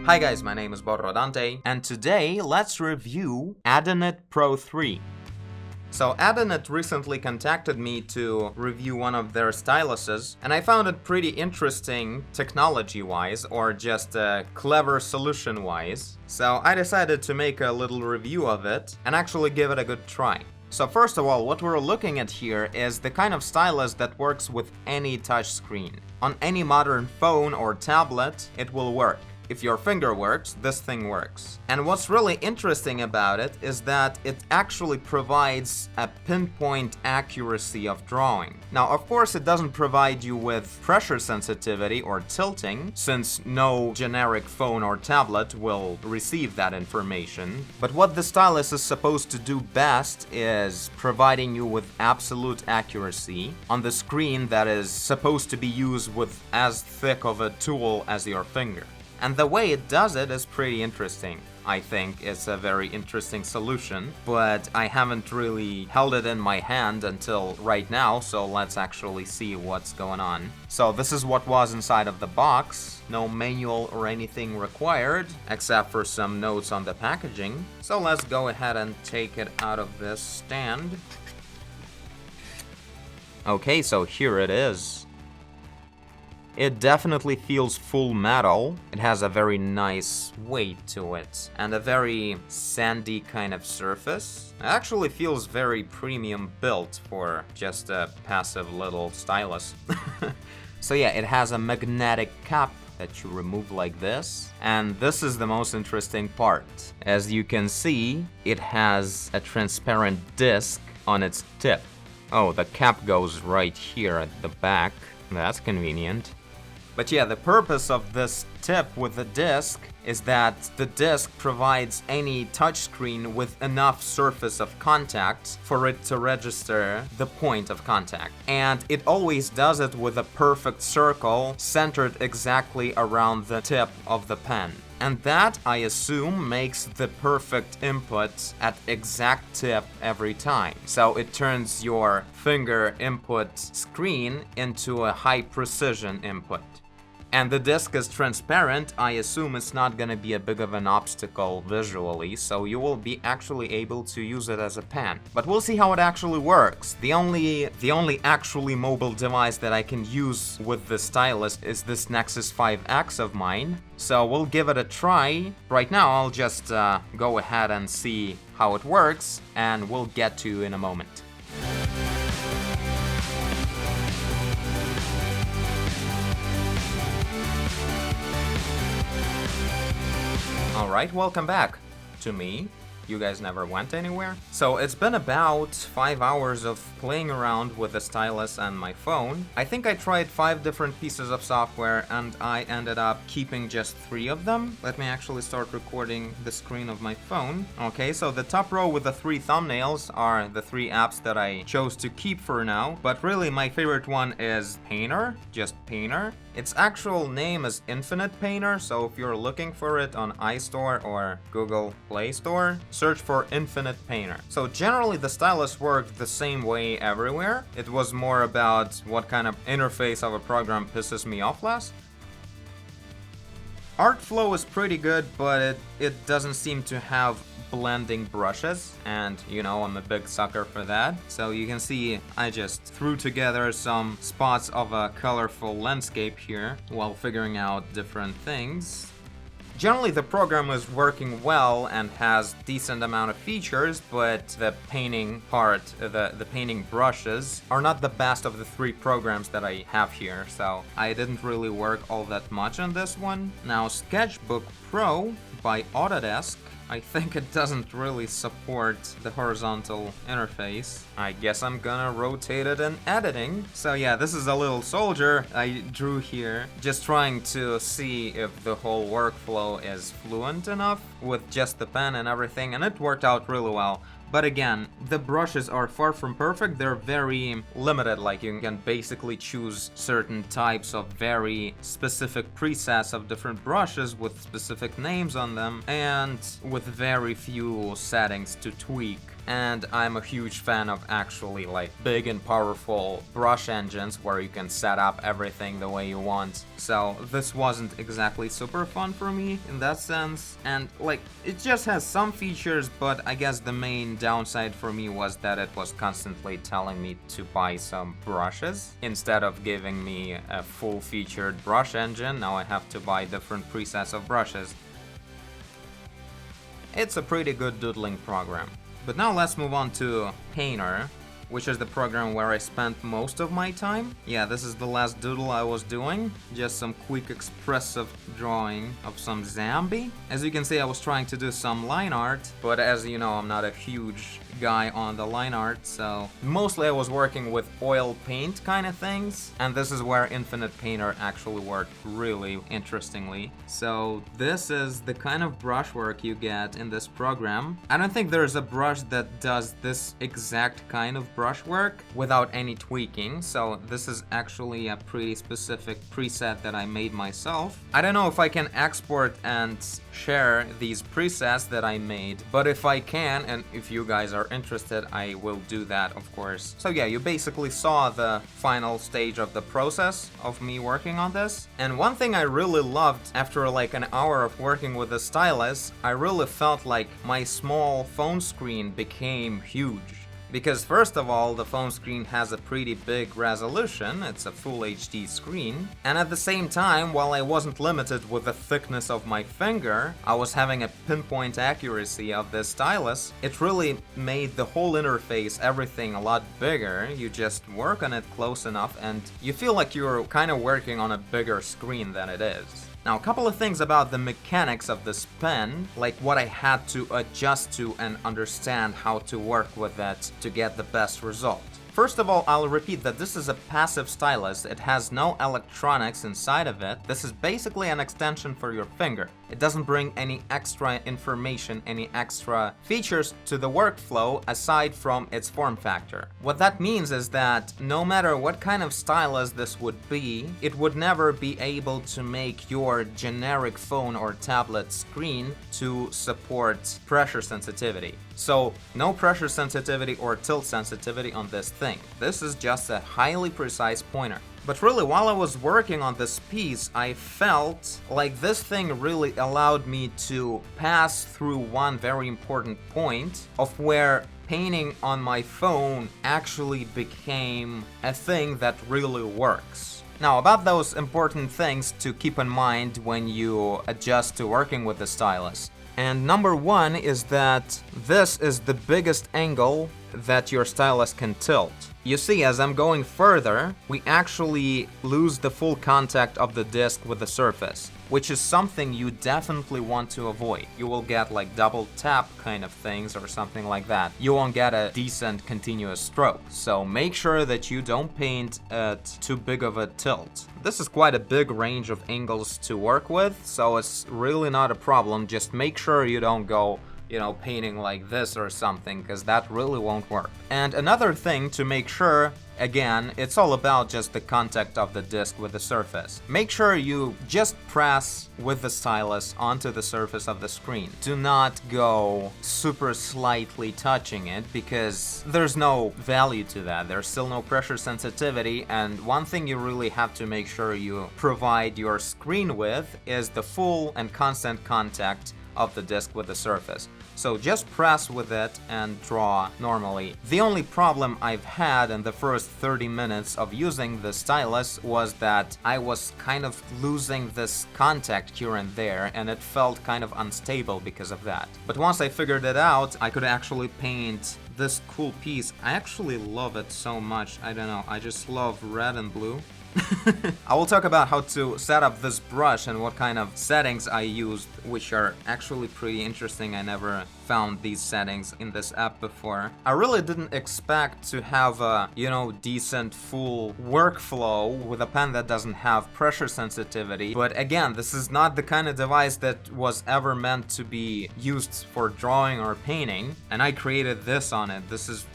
Hi guys, my name is Dante, and today let's review Adonit Pro3. So Adonit recently contacted me to review one of their styluses, and I found it pretty interesting technology-wise, or just clever solution-wise. So I decided to make a little review of it and actually give it a good try. So first of all, what we're looking at here is the kind of stylus that works with any touchscreen. On any modern phone or tablet, it will work. If your finger works, this thing works. And what's really interesting about it is that it actually provides a pinpoint accuracy of drawing. Now, of course, it doesn't provide you with pressure sensitivity or tilting, since no generic phone or tablet will receive that information. But what the stylus is supposed to do best is providing you with absolute accuracy on the screen that is supposed to be used with as thick of a tool as your finger. And the way it does it is pretty interesting. I think it's a very interesting solution, but I haven't really held it in my hand until right now, so let's actually see what's going on. So this is what was inside of the box. No manual or anything required, except for some notes on the packaging. So let's go ahead and take it out of this stand. Okay, so here it is. It definitely feels full metal. It has a very nice weight to it and a very sandy kind of surface. It actually feels very premium built for just a passive little stylus. So yeah, it has a magnetic cap that you remove like this. And this is the most interesting part. As you can see, it has a transparent disc on its tip. Oh, the cap goes right here at the back. That's convenient. But yeah, the purpose of this tip with the disc is that the disc provides any touchscreen with enough surface of contact for it to register the point of contact. And it always does it with a perfect circle centered exactly around the tip of the pen. And that, I assume, makes the perfect input at exact tip every time. So it turns your finger input screen into a high precision input. And the disc is transparent. I assume it's not gonna be a big of an obstacle visually, so you will be actually able to use it as a pen. But we'll see how it actually works. The only actually mobile device that I can use with the stylus is this Nexus 5X of mine. So we'll give it a try. Right now, I'll just go ahead and see how it works, and we'll get to you in a moment. Alright, welcome back to me. You guys never went anywhere? So it's been about 5 hours of playing around with the stylus and my phone. I think I tried 5 different pieces of software and I ended up keeping just 3 of them. Let me actually start recording the screen of my phone. Okay, so the top row with the 3 thumbnails are the 3 apps that I chose to keep for now. But really my favorite one is Painter, just Painter. Its actual name is Infinite Painter, so if you're looking for it on iStore or Google Play Store, search for Infinite Painter. So generally the stylus worked the same way everywhere. It was more about what kind of interface of a program pisses me off less. Art flow is pretty good, but it doesn't seem to have blending brushes, and you know, I'm a big sucker for that. So you can see I just threw together some spots of a colorful landscape here while figuring out different things. Generally the program is working well and has decent amount of features, but the painting part, the painting brushes are not the best of the 3 programs that I have here, so I didn't really work all that much on this one. Now Sketchbook Pro by Autodesk, I think it doesn't really support the horizontal interface. I guess I'm gonna rotate it in editing. So yeah, this is a little soldier I drew here, just trying to see if the whole workflow is fluent enough with just the pen and everything, and it worked out really well. But again, the brushes are far from perfect. They're very limited, like you can basically choose certain types of very specific presets of different brushes with specific names on them and with very few settings to tweak. and I'm a huge fan of actually like big and powerful brush engines where you can set up everything the way you want. So this wasn't exactly super fun for me in that sense, and like it just has some features, but I guess the main downside for me was that it was constantly telling me to buy some brushes. Instead of giving me a full-featured brush engine, now I have to buy different presets of brushes. It's a pretty good doodling program. But now let's move on to Painter, which is the program where I spent most of my time. Yeah, this is the last doodle I was doing. Just some quick expressive drawing of some zombie. As you can see, I was trying to do some line art, but as you know, I'm not a huge guy on the line art, so mostly I was working with oil paint kind of things, and this is where Infinite Painter actually worked really interestingly. So this is the kind of brushwork you get in this program. I don't think there's a brush that does this exact kind of brushwork without any tweaking, so this is actually a pretty specific preset that I made myself. I don't know if I can export and share these presets that I made, but if I can, and if you guys are interested, I will do that, of course. So yeah, you basically saw the final stage of the process of me working on this. And one thing I really loved after like an hour of working with the stylus, I really felt like my small phone screen became huge. Because first of all, the phone screen has a pretty big resolution, it's a full HD screen, and at the same time, while I wasn't limited with the thickness of my finger, I was having a pinpoint accuracy of this stylus. It really made the whole interface, everything a lot bigger. You just work on it close enough and you feel like you're kind of working on a bigger screen than it is. Now, a couple of things about the mechanics of this pen, like what I had to adjust to and understand how to work with it to get the best result. First of all, I'll repeat that this is a passive stylus. It has no electronics inside of it. This is basically an extension for your finger. It doesn't bring any extra information, any extra features to the workflow aside from its form factor. What that means is that no matter what kind of stylus this would be, it would never be able to make your generic phone or tablet screen to support pressure sensitivity. So no pressure sensitivity or tilt sensitivity on this thing. This is just a highly precise pointer. But really, while I was working on this piece, I felt like this thing really allowed me to pass through one very important point of where painting on my phone actually became a thing that really works. Now, about those important things to keep in mind when you adjust to working with the stylus. And number one is that this is the biggest angle that your stylus can tilt. You see, as I'm going further, we actually lose the full contact of the disc with the surface, which is something you definitely want to avoid. You will get like double tap kind of things or something like that. You won't get a decent continuous stroke. So make sure that you don't paint at too big of a tilt. This is quite a big range of angles to work with, so it's really not a problem. Just make sure you don't go painting like this or something, because that really won't work. And another thing to make sure, again, it's all about just the contact of the disc with the surface. Make sure you just press with the stylus onto the surface of the screen. Do not go super slightly touching it, because there's no value to that. There's still no pressure sensitivity, and one thing you really have to make sure you provide your screen with is the full and constant contact of the disc with the surface. So just press with it and draw normally. The only problem I've had in the first 30 minutes of using the stylus was that I was kind of losing this contact here and there, and it felt kind of unstable because of that. But once I figured it out, I could actually paint this cool piece. I actually love it so much. I don't know, I just love red and blue. I will talk about how to set up this brush and what kind of settings I used, which are actually pretty interesting. I never found these settings in this app before. I really didn't expect to have a, decent full workflow with a pen that doesn't have pressure sensitivity. But again, this is not the kind of device that was ever meant to be used for drawing or painting, and I created this on it.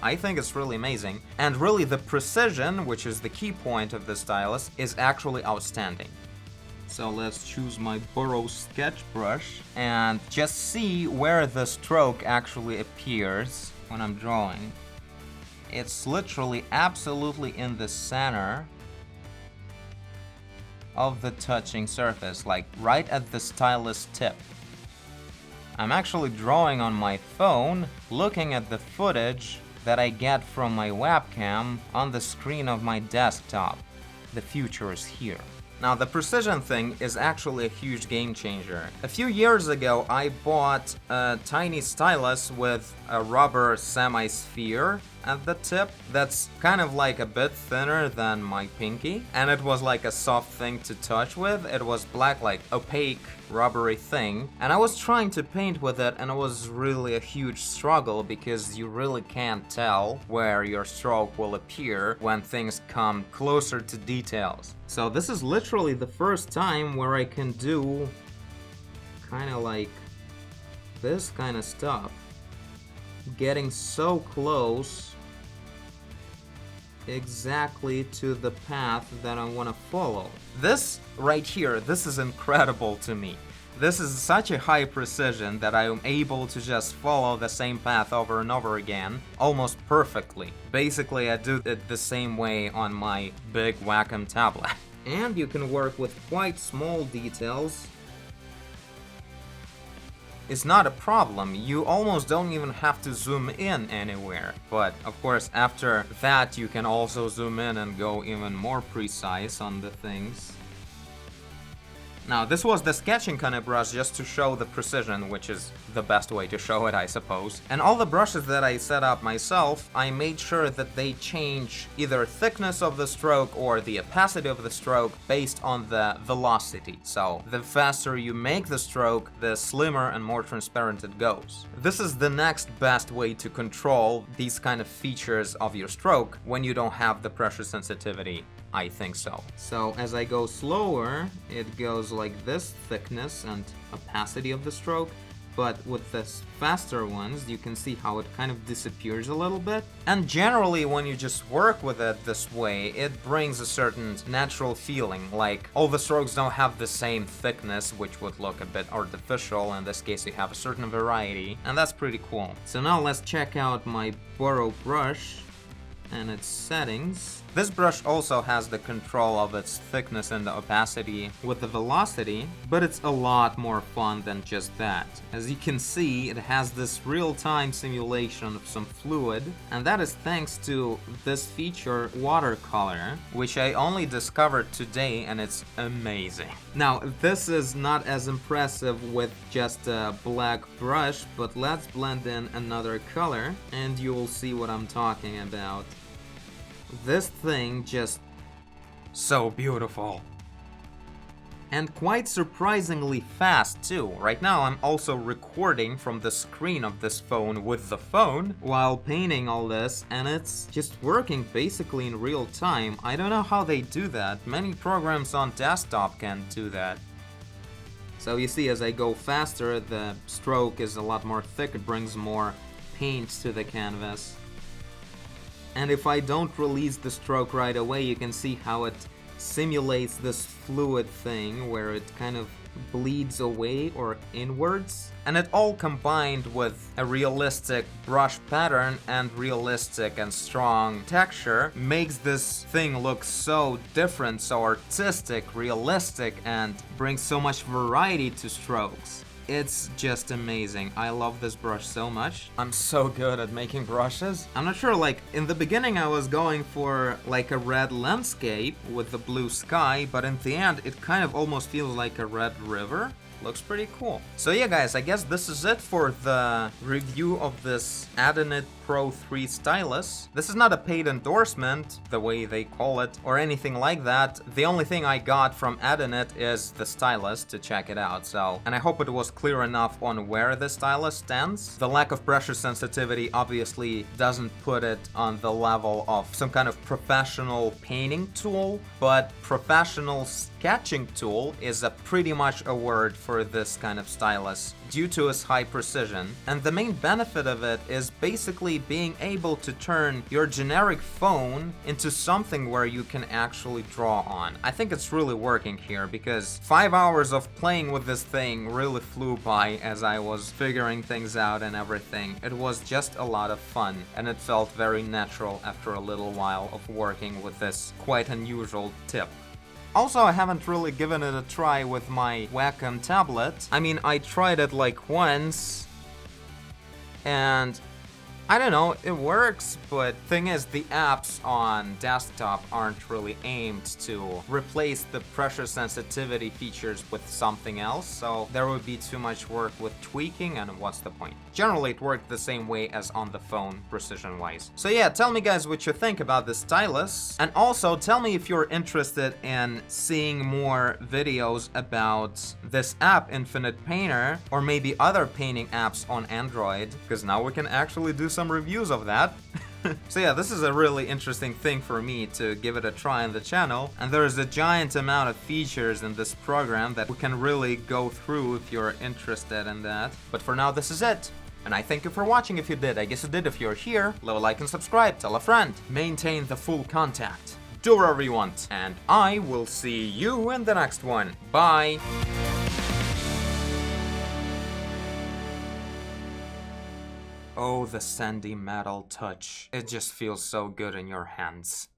I think it's really amazing. And really the precision, which is the key point of this stylus, is actually outstanding. So let's choose my Burrow sketch brush and just see where the stroke actually appears. when I'm drawing. It's literally absolutely in the center of the touching surface, like right at the stylus tip. I'm actually drawing on my phone, looking at the footage that I get from my webcam on the screen of my desktop. The future is here. Now, the precision thing is actually a huge game changer. A few years ago, I bought a tiny stylus with a rubber semi-sphere at the tip that's kind of like a bit thinner than my pinky, and it was like a soft thing to touch with. It was black, like opaque rubbery thing, and I was trying to paint with it, and it was really a huge struggle because you really can't tell where your stroke will appear when things come closer to details. So this is literally the first time where I can do kind of like this kind of stuff, getting so close exactly to the path that I want to follow. This right here, this is incredible to me. This is such a high precision that I am able to just follow the same path over and over again, almost perfectly. Basically, I do it the same way on my big Wacom tablet. And you can work with quite small details. It's not a problem. You almost don't even have to zoom in anywhere. But of course, after that, you can also zoom in and go even more precise on the things. Now, this was the sketching kind of brush just to show the precision, which is the best way to show it, I suppose. And all the brushes that I set up myself, I made sure that they change either thickness of the stroke or the opacity of the stroke based on the velocity. So, the faster you make the stroke, the slimmer and more transparent it goes. This is the next best way to control these kind of features of your stroke when you don't have the pressure sensitivity. I think so. So as I go slower, it goes like this, thickness and opacity of the stroke. But with the faster ones, you can see how it kind of disappears a little bit. And generally, when you just work with it this way, it brings a certain natural feeling, like all the strokes don't have the same thickness, which would look a bit artificial. In this case, you have a certain variety, and that's pretty cool. So now let's check out my Borrow brush and its settings. This brush also has the control of its thickness and the opacity with the velocity, but it's a lot more fun than just that. As you can see, it has this real-time simulation of some fluid, and that is thanks to this feature, Watercolor, which I only discovered today, and it's amazing. Now, this is not as impressive with just a black brush, but let's blend in another color, and you will see what I'm talking about. This thing just so beautiful. And quite surprisingly fast too. Right now I'm also recording from the screen of this phone with the phone while painting all this, and it's just working basically in real time. I don't know how they do that. Many programs on desktop can do that. So you see, as I go faster, the stroke is a lot more thick. It brings more paint to the canvas. And if I don't release the stroke right away, you can see how it simulates this fluid thing where it kind of bleeds away or inwards. And it all combined with a realistic brush pattern and realistic and strong texture makes this thing look so different, so artistic, realistic, and brings so much variety to strokes. It's just amazing. I love this brush so much. I'm so good at making brushes. I'm not sure, like, in the beginning I was going for like a red landscape with the blue sky, but in the end it kind of almost feels like a red river. Looks pretty cool. So yeah guys, I guess this is it for the review of this Adonit Pro3 stylus. This is not a paid endorsement, the way they call it, or anything like that. The only thing I got from Adonit is the stylus to check it out, so... And I hope it was clear enough on where the stylus stands. The lack of pressure sensitivity obviously doesn't put it on the level of some kind of professional painting tool, but professional sketching tool is a pretty much a word for this kind of stylus due to its high precision. And the main benefit of it is basically finally being able to turn your generic phone into something where you can actually draw on. I think it's really working here because 5 hours of playing with this thing really flew by as I was figuring things out and everything. It was just a lot of fun, and it felt very natural after a little while of working with this quite unusual tip. Also, I haven't really given it a try with my Wacom tablet. I mean, I tried it like once, and I don't know, it works, but thing is, the apps on desktop aren't really aimed to replace the pressure sensitivity features with something else, so there would be too much work with tweaking, and what's the point? Generally, it worked the same way as on the phone, precision-wise. So yeah, tell me guys what you think about the stylus, and also tell me if you're interested in seeing more videos about this app, Infinite Painter, or maybe other painting apps on Android, because now we can actually do some reviews of that. So yeah, this is a really interesting thing for me to give it a try on the channel, and there is a giant amount of features in this program that we can really go through if you're interested in that. But for now, this is it. And I thank you for watching if you did. I guess you did if you're here. Leave a like and subscribe, tell a friend. Maintain the full contact. Do whatever you want. And I will see you in the next one. Bye! Oh, the sandy metal touch. It just feels so good in your hands.